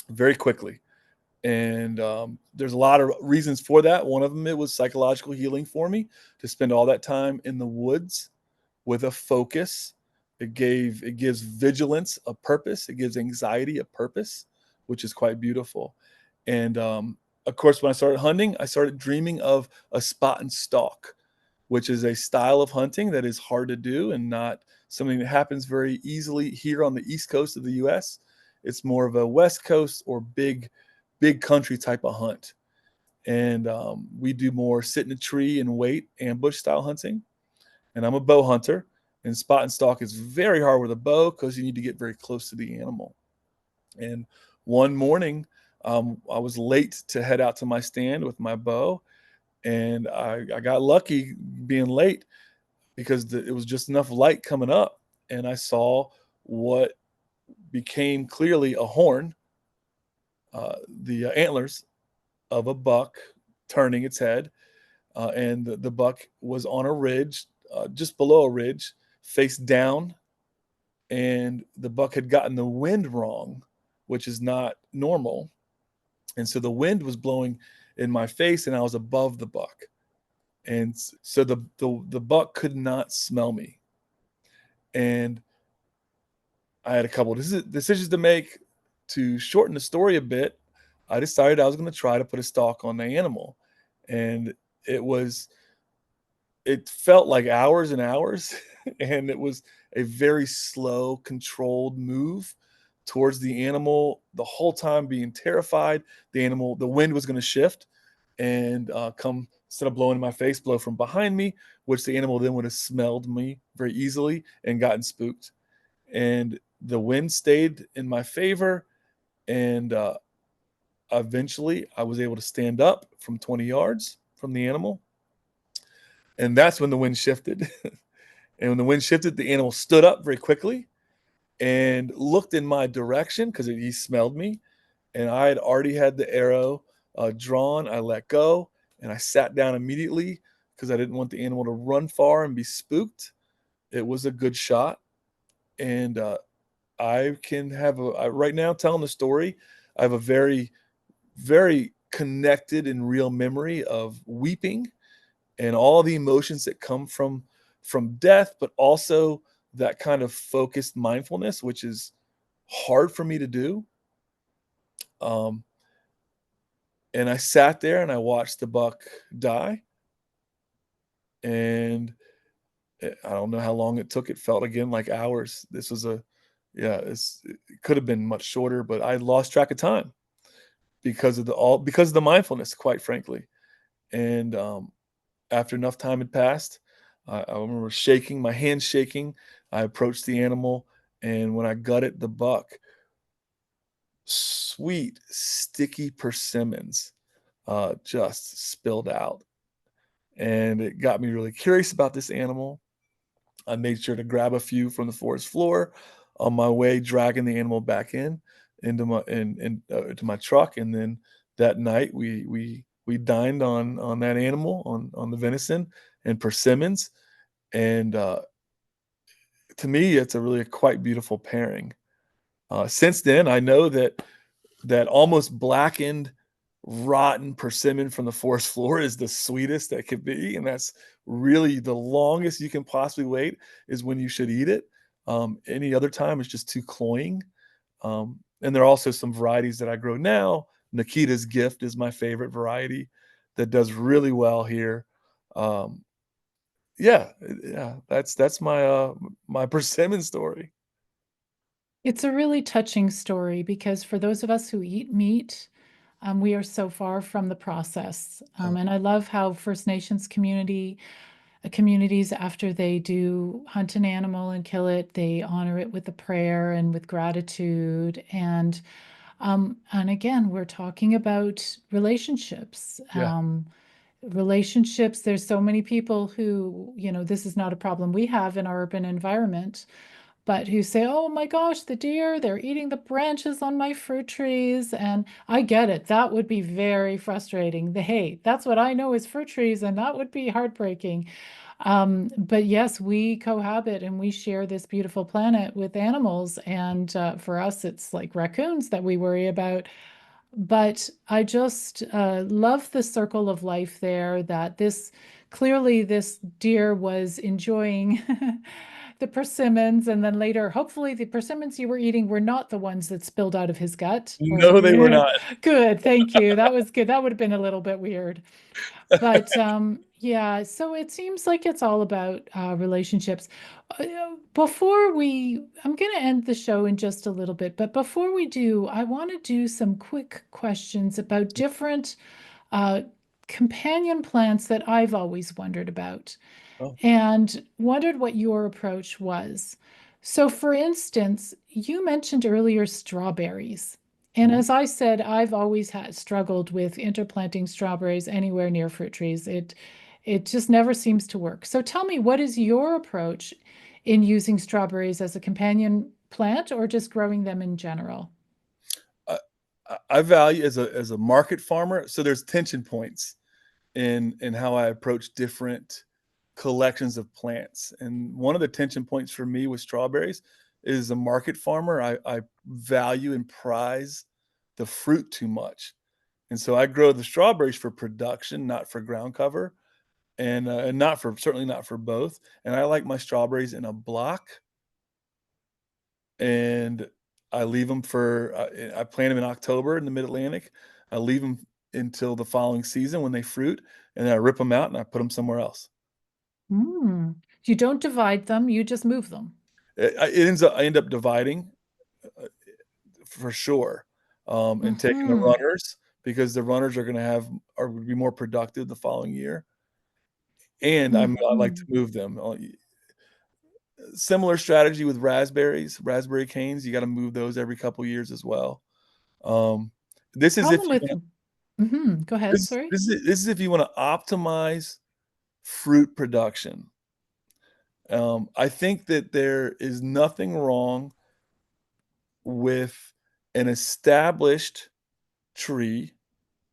very quickly. And there's a lot of reasons for that. One of them, it was psychological healing for me to spend all that time in the woods with a focus. It gives vigilance a purpose. It gives anxiety a purpose, which is quite beautiful. And of course, when I started hunting, I started dreaming of a spot and stalk, which is a style of hunting that is hard to do and not something that happens very easily here on the East Coast of the US. It's more of a West Coast or big country type of hunt. And we do more sit in a tree and wait ambush style hunting. And I'm a bow hunter. And spot and stalk is very hard with a bow because you need to get very close to the animal. And one morning, I was late to head out to my stand with my bow. And I got lucky being late because it was just enough light coming up. And I saw what became clearly a horn, the antlers of a buck turning its head. And the buck was on a ridge, just below a ridge, face down. And the buck had gotten the wind wrong, which is not normal. And so the wind was blowing in my face, and I was above the buck. And so the buck could not smell me. And I had a couple of decisions to make. To shorten the story a bit, I decided I was going to try to put a stalk on the animal. And it was it felt like hours and hours, and it was a very slow, controlled move towards the animal, the whole time being terrified. The wind was going to shift and come, instead of blowing in my face, blow from behind me, which the animal then would have smelled me very easily and gotten spooked. And the wind stayed in my favor, and eventually I was able to stand up from 20 yards from the animal. And that's when the wind shifted. And when the wind shifted, the animal stood up very quickly and looked in my direction because he smelled me. And I had already had the arrow drawn. I let go and I sat down immediately because I didn't want the animal to run far and be spooked. It was a good shot. And I can have right now telling the story, I have a very, very connected and real memory of weeping and all the emotions that come from death, but also that kind of focused mindfulness, which is hard for me to do. Um, and I sat there and I watched the buck die. And I don't know how long it took. It felt again like hours. This was it could have been much shorter, but I lost track of time because of the mindfulness, quite frankly. And after enough time had passed, I remember shaking, my hands shaking. I approached the animal, and when I gutted the buck, sweet, sticky persimmons just spilled out. And it got me really curious about this animal. I made sure to grab a few from the forest floor on my way, dragging the animal back into my truck. And then that night, we dined on that animal, on the venison and persimmons. And to me, it's a really quite beautiful pairing. Since then, I know that almost blackened, rotten persimmon from the forest floor is the sweetest that could be, and that's really the longest you can possibly wait is when you should eat it. Any other time is just too cloying. And there are also some varieties that I grow now. Nikita's Gift is my favorite variety that does really well here. Um, Yeah, yeah, that's my persimmon story. It's a really touching story because for those of us who eat meat, we are so far from the process. Yeah, And I love how First Nations communities, after they do hunt an animal and kill it, they honor it with a prayer and with gratitude. And again, we're talking about relationships. yeah. Relationships, there's so many people who, this is not a problem we have in our urban environment, but who say, oh my gosh, the deer, they're eating the branches on my fruit trees. And I get it. That would be very frustrating. Hey, that's what I know is fruit trees, and that would be heartbreaking. But yes, we cohabit and we share this beautiful planet with animals. And for us, it's like raccoons that we worry about. But I just love the circle of life there, that this clearly this deer was enjoying the persimmons, and then later, hopefully, the persimmons you were eating were not the ones that spilled out of his gut. Or No, they were not. good, thank you. That was good. That would have been a little bit weird. But yeah, so it seems like it's all about relationships. I'm going to end the show in just a little bit, but before we do, I want to do some quick questions about different uh, companion plants that I've always wondered about Oh, and wondered what your approach was. So, for instance, you mentioned earlier strawberries. And mhm. as I said, I've always had struggled with interplanting strawberries anywhere near fruit trees. It just never seems to work. So tell me, what is your approach in using strawberries as a companion plant or just growing them in general? I I value as a market farmer, so there's tension points in how I approach different collections of plants. And one of the tension points for me with strawberries is a market farmer. I value and prize the fruit too much. And so I grow the strawberries for production, not for ground cover, and not for certainly not for both. And I like my strawberries in a block, and I leave them for I plant them in October in the Mid-Atlantic. I leave them until the following season when they fruit, and then I rip them out and I put them somewhere else. Mm. You don't divide them, you just move them. I end up dividing, uh, for sure, and taking the Hmm. runners because the runners are gonna be more productive the following year, and I like to Hmm. move them. Similar strategy with raspberries, raspberry canes, you gotta move those every couple years as well. Um, this is if Problem you with, wanna go ahead, sorry. this is if you wanna optimize fruit production. I think that there is nothing wrong with an established tree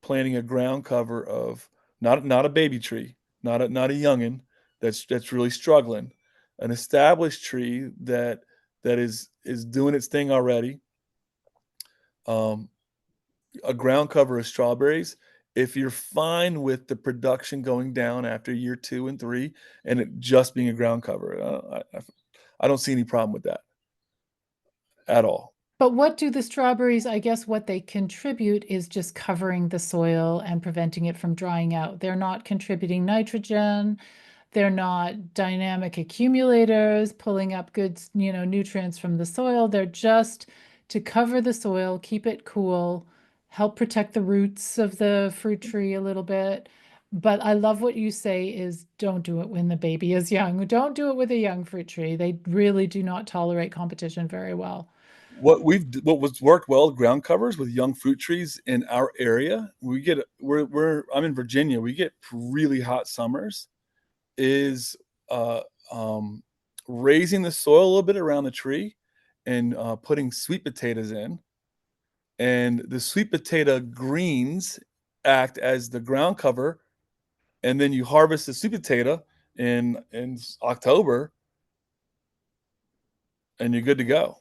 planting a ground cover of not a baby tree, not a youngin that's really struggling, an established tree that is doing its thing already. Um, a ground cover of strawberries. If you're fine with the production going down after year 2 and 3 and it just being a ground cover, I don't see any problem with that at all. But what do the strawberries, I guess what they contribute is just covering the soil and preventing it from drying out. They're not contributing nitrogen. They're not dynamic accumulators, pulling up good, nutrients from the soil. They're just to cover the soil, keep it cool, help protect the roots of the fruit tree a little bit. But I love what you say is don't do it when the baby is young. Don't do it with a young fruit tree. They really do not tolerate competition very well. What was worked well, ground covers with young fruit trees in our area, we're I'm in Virginia, we get really hot summers, is, uh, um, raising the soil a little bit around the tree and, putting sweet potatoes in, and the sweet potato greens act as the ground cover, and then you harvest the sweet potato in October, and you're good to go.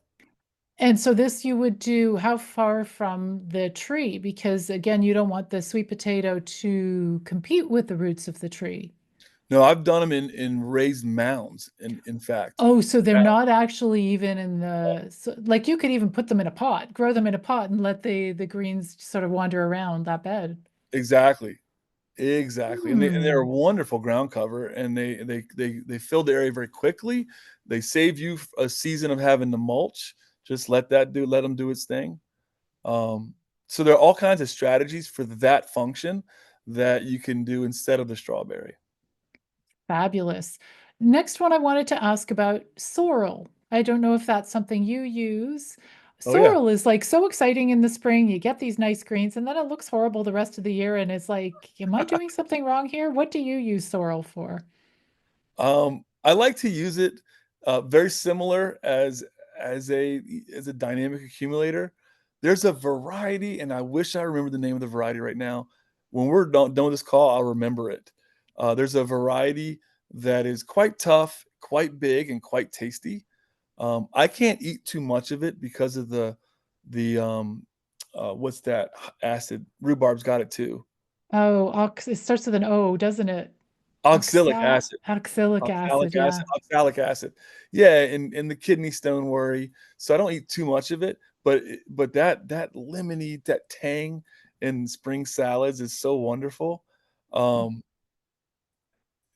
And so this you would do how far from the tree? Because again, you don't want the sweet potato to compete with the roots of the tree. No, I've done them in raised mounds, in fact. Oh, so they're not actually even in like you could even put them in a pot, grow them in a pot and let the greens sort of wander around that bed. Exactly. Exactly, and they're a Hmm. wonderful ground cover, and they fill the area very quickly. They save you a season of having to mulch. Just let them do its thing. Um, so there are all kinds of strategies for that function that you can do instead of the strawberry. Fabulous. Next one I wanted to ask about sorrel. I don't know if that's something you use. Oh, yeah. Sorrel is like so exciting in the spring. You get these nice greens, and then it looks horrible the rest of the year. And it's like, am I doing something wrong here? What do you use sorrel for? I like to use it, very similar as a dynamic accumulator. There's a variety, and I wish I remember the name of the variety right now. When we're done with this call, I'll remember it. There's a variety that is quite tough, quite big, and quite tasty. I can't eat too much of it because of the what's that acid? Rhubarb's got it too. Oh, it starts with an O, doesn't it? Oxalic acid. Oxalic Oxalic acid. Yeah. acid, oxalic acid. Yeah, and the kidney stone worry. So I don't eat too much of it, but that lemony, that tang in spring salads is so wonderful. Um,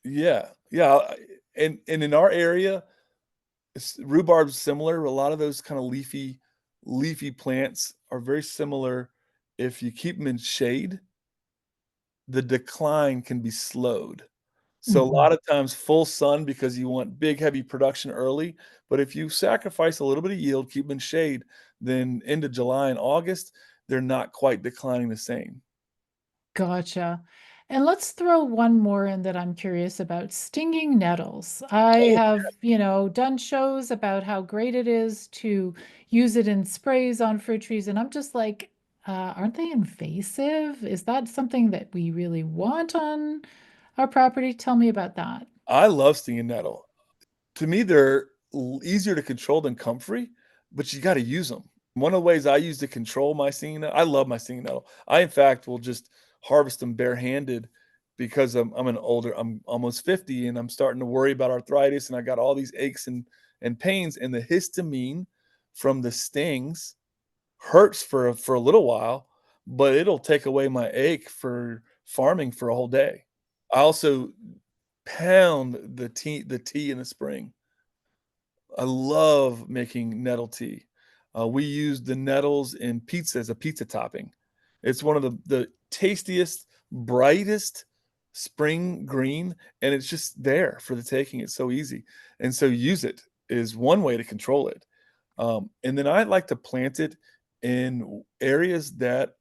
yeah, yeah, and in our area, rhubarb's similar. A lot of those kind of leafy plants are very similar. If you keep them in shade, the decline can be slowed. So a lot Mhm. of times full sun because you want big, heavy production early, but if you sacrifice a little bit of yield, keep them in shade, then into July and August, they're not quite declining the same. Gotcha. And let's throw one more in that I'm curious about, stinging nettles. I Oh, have, done shows about how great it is to use it in sprays on fruit trees, and I'm just like, aren't they invasive? Is that something that we really want on our property? Tell me about that. I love stinging nettle. To me, they're easier to control than comfrey, but you got to use them. One of the ways I use to control my stinging nettle, I love my stinging nettle. I, in fact, will just harvest them barehanded because I'm almost 50 and I'm starting to worry about arthritis and I got all these aches and pains. And the histamine from the stings hurts for a little while, but it'll take away my ache for farming for a whole day. I also pound the tea in the spring. I love making nettle tea. We use the nettles in pizza as a pizza topping. It's one of the tastiest, brightest spring green, and it's just there for the taking. It's so easy. And so use it is one way to control it. And then I like to plant it in areas that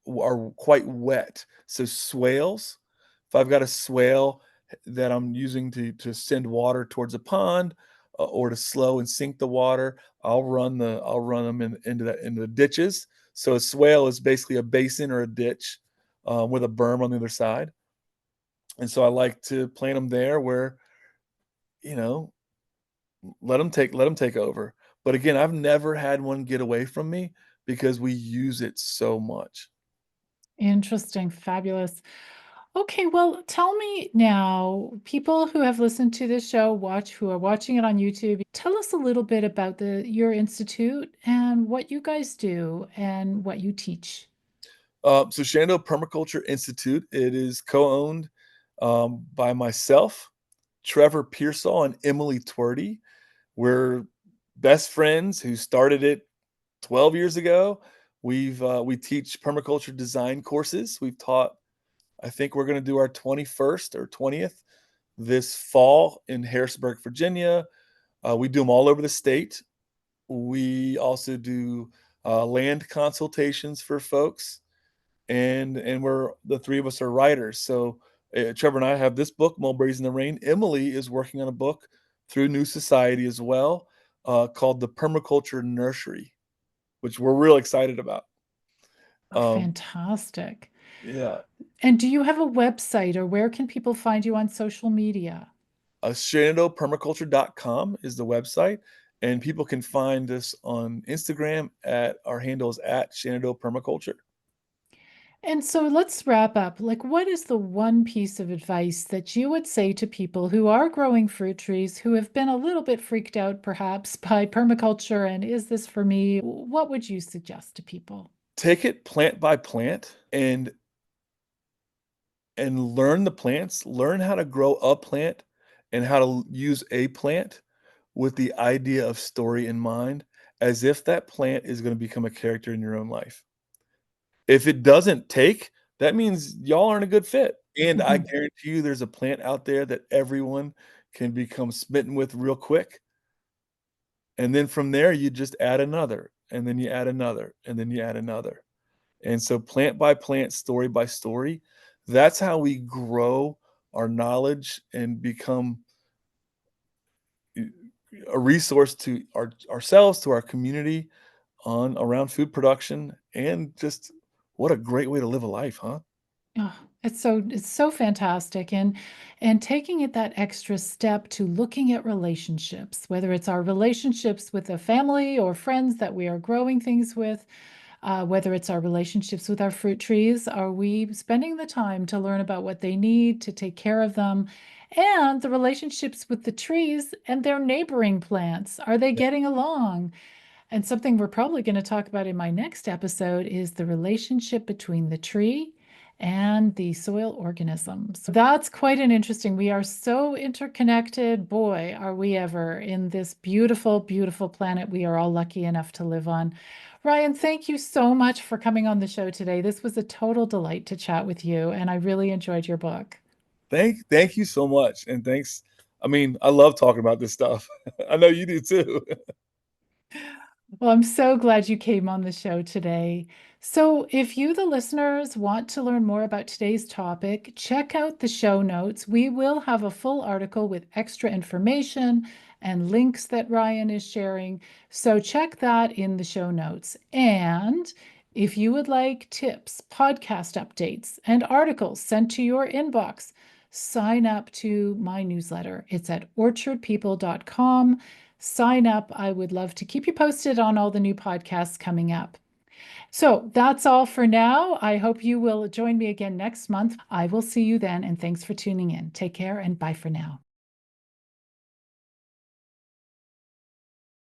are quite wet. So swales, if I've got a swale that I'm using to send water towards a pond, or to slow and sink the water, I'll run them into the ditches. So a swale is basically a basin or a ditch with a berm on the other side. And so I like to plant them there where, you know, let them take over. But again, I've never had one get away from me because we use it so much. Interesting, fabulous. Okay, well, tell me now, people who have listened to this show, who are watching it on YouTube, tell us a little bit about your institute and what you guys do and what you teach. So Shenandoah Permaculture Institute, it is co-owned by myself, Trevor Pearsall, and Emily Twerdy. We're best friends who started it 12 years ago. We teach permaculture design courses. We've taught, I think we're going to do our 21st or 20th this fall in Harrisburg, Virginia. We do them all over the state. We also do land consultations for folks, and we're the three of us are writers. So Trevor and I have this book, Mulberries in the Rain. Emily is working on a book through New Society as well, called The Permaculture Nursery, which we're real excited about. Oh, Um, fantastic. yeah, And do you have a website or where can people find you on social media? ShenandoahPermaculture.com is the website, and people can find us on Instagram at our handle is at Shenandoah Permaculture. And so let's wrap up. Like, what is the one piece of advice that you would say to people who are growing fruit trees, who have been a little bit freaked out perhaps by permaculture and is this for me? What would you suggest to people? Take it plant by plant and and learn the plants, learn how to grow a plant and how to use a plant with the idea of story in mind, as if that plant is going to become a character in your own life. If it doesn't take, that means y'all aren't a good fit. And I Mhm. guarantee you there's a plant out there that everyone can become smitten with real quick. And then from there, you just add another, and then you add another, and then you add another. And so, plant by plant, story by story, that's how we grow our knowledge and become a resource to ourselves, to our community, on around food production, and just what a great way to live a life, huh? Oh, it's so fantastic, and taking it that extra step to looking at relationships, whether it's our relationships with a family or friends that we are growing things with, whether it's our relationships with our fruit trees, are we spending the time to learn about what they need to take care of them, and the relationships with the trees and their neighboring plants, are they getting along? And something we're probably going to talk about in my next episode is the relationship between the tree and the soil organisms. That's quite an interesting. We are so interconnected. Boy, are we ever in this beautiful, beautiful planet we are all lucky enough to live on. Ryan, thank you so much for coming on the show today. This was a total delight to chat with you, and I really enjoyed your book. Thank you so much, and thanks. I mean, I love talking about this stuff. I know you do too. Well, I'm so glad you came on the show today. So, if you, the listeners, want to learn more about today's topic, check out the show notes. We will have a full article with extra information and links that Ryan is sharing. So, check that in the show notes. And if you would like tips, podcast updates, and articles sent to your inbox, sign up to my newsletter. It's at orchardpeople.com. Sign up. I would love to keep you posted on all the new podcasts coming up. So that's all for now. I hope you will join me again next month. I will see you then, and thanks for tuning in. Take care and bye for now.